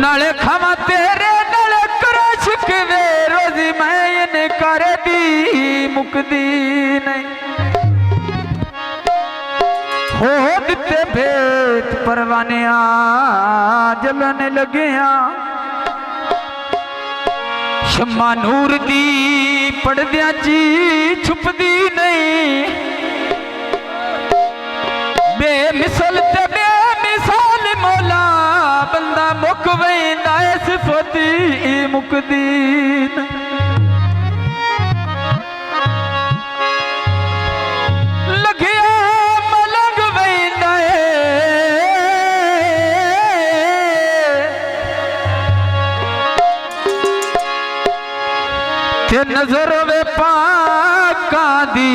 नाले खावा तेरे नाले करे शिकवे रोजी मैं इन कर दी मुकदी नहीं हो दिते भेद परवाने जलन लगे शम्मा नूर दी पड़दिया जी छुपदी नहीं बेमिसल ते बेमिसाल मौला बंदा मुक वेंदा सिफती मुकदी लगिया मलंग वेंदा ते नजर वे पाका दी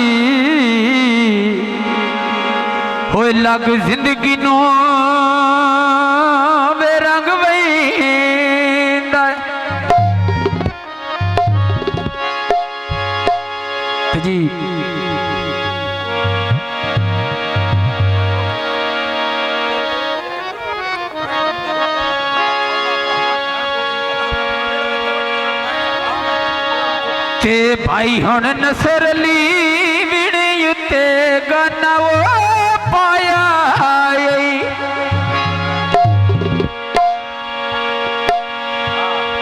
होए लग जिंदगी नो वे रंग वेंदा जी ते भाई हुण नसरली विणे उत्ते गाना वो पाया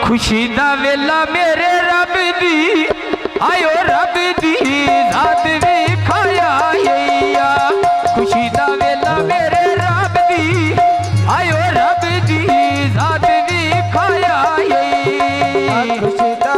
खुशी दा वेला मेरे रब दी आयो रब दी जात भी खाया खुशी दा वेला मेरे रब दी आयो रब दी जात भी खाया खुशी दा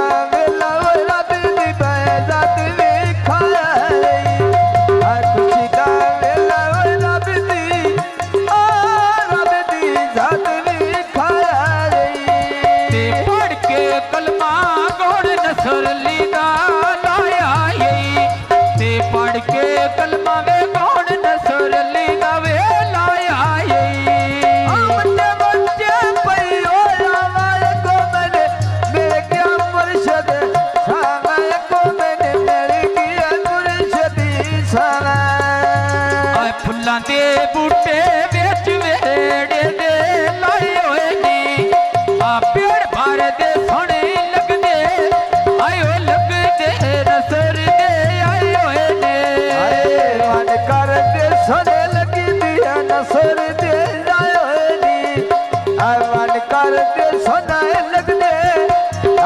दे बूटे बेच वेड़े दे लाए होए नी आ पेड़ भर दे सोने लगदे आयो लगदे नसर दे आए होए ने वन कर दे सोने लगी दिया नसर दे आए होए नी वन कर दे सोने लगदे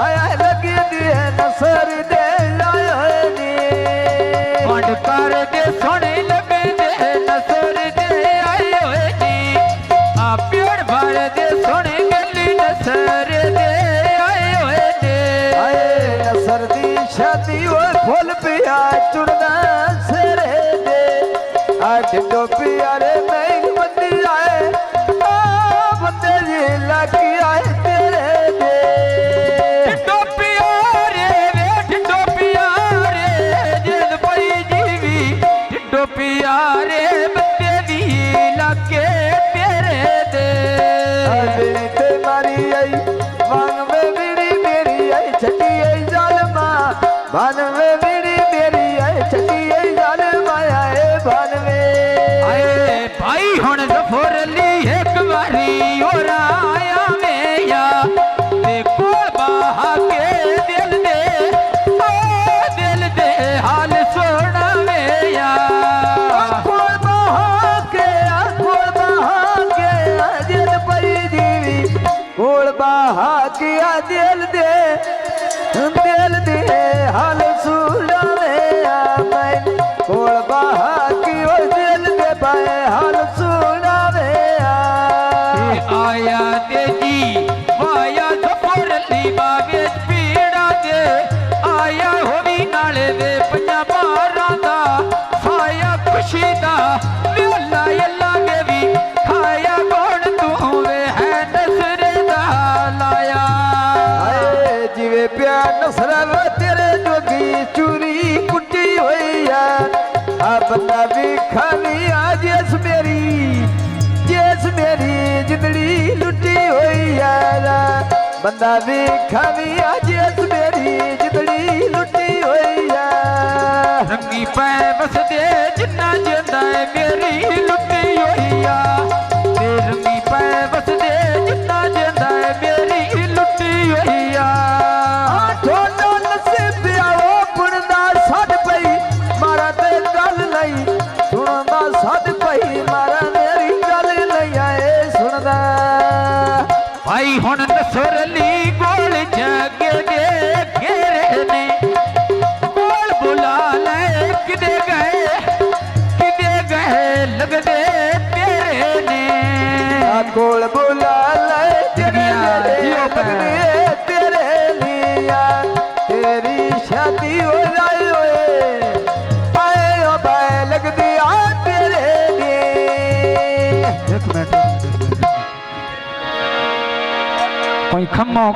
आया लगी दिया नसर दे आए होए नी वन कर दे सोने फुल पिया चुड़ना सिरे दे ढिडो पियारे महंग बंदी आए बंदे जी लगी आए तेरे दे ढिडो पियारे वे ढिडो पियारे जिद पई जीवी ढिडो पियारे बंदे दी लगे तेरे दे ते मारी आई वांग में बीड़ी मेरी आई छटी आई जालमा बनवे मेरी मेरी आए छठी जाल माया बनवे आए भाई हुण जफर ली एक बारी और आया मेया देखो बहा के दिल दे हाल सोना मेया खोल बहा के दिल पई जीवी खोल बहा के दिल दे हाल सुनावे मैं कोल बहा की ओ दिल दे पाए हाल सुनावे आया दे जी वाया जफर ली बागे पीड़ा दे आया होवी नाले दे पंजा बारां दा साया खुशी दा मेला यल्ला के भी खाया कौन तू वे है नसरे दा लाया जिवे प्यार नसरा चूरी कुटी हुई आ बंदा भी खाली आज जेस मेरी जिंदड़ी लुटी हुई है बंदा भी खाली आज मेरी जिंदड़ी लुटी हुई है रंगी पै बस दे जिन्ना जिंदा है मेरी लुटी हुई है रंगी पै बस दे जिन्ना जिंदा है कोल बुला ले तेरे जियो पे। लिए तेरे लिया तेरी शादी हो जाए ओए पाए ओ पाए लग दिया तेरे लिए। एक मिनट कोई खम्मो